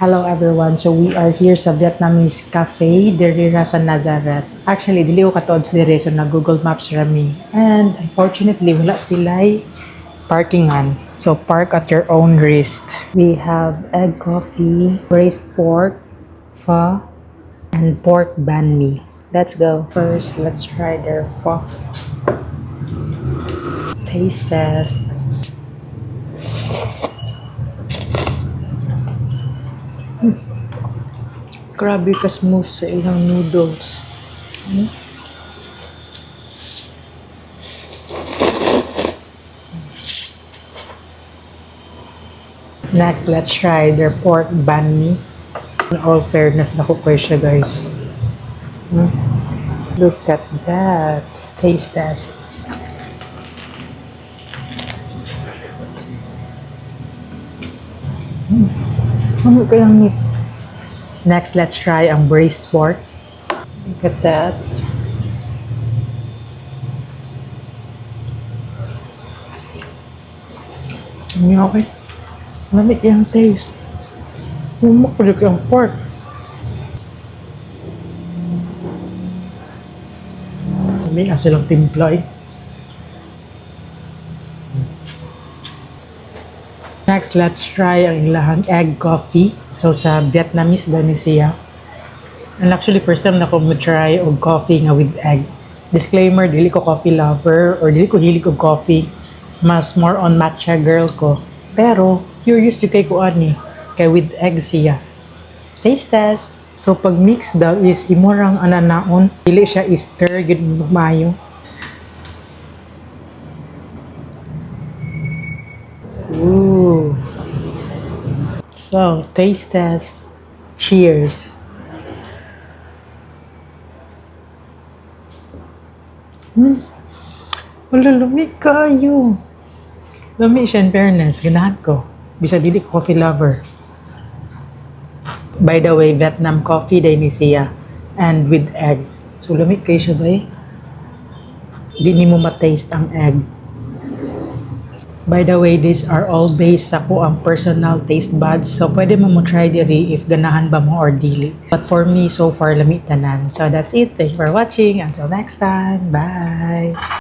Hello everyone. So we are here sa Vietnamese cafe diri ra sa Nazareth. Actually, dili ko katuod sa diri so na Google Maps rami. And unfortunately, wala sila'y parkingan. So park at your own risk. We have egg coffee, braised pork, pho, and pork banh mi. Let's go. First, let's try their pho. Taste test. Grabe ka smooth sa ilang noodles. Next, let's try their pork banh mi. In all fairness, nakukoy siya guys. Look at that. Taste test. Ano ka lang meat? Next, let's try ang braised pork. Look at that. Okay. Lamig yung taste. Umakulik yung pork. May asilang timpla eh. Next, let's try ang ilahang egg coffee. So, sa Vietnamese dani siya. And actually, first time na ko try og coffee nga with egg. Disclaimer, dili ko coffee lover or dili ko hilig og coffee. Mas more on matcha girl ko. Pero, curious yung kay ko ani. Kay with egg siya. Taste test. So, pag mix daw is imurang ananaon. Dili siya stir, gid mayo. Ooh. So, taste test. Cheers. Wala, lamig kayo. Lamig siya in fairness. Ganahan ko. Bisa dili ko coffee lover. By the way, Vietnam coffee day ni siya. And with egg. So, lamig kayo siya ba eh? Di ni mo mataste ang egg. By the way, these are all based sa ko ang personal taste buds. So, pwede mo try diri if ganahan ba mo or dili. But for me, so far, lamig tanan. So, that's it. Thank you for watching. Until next time. Bye!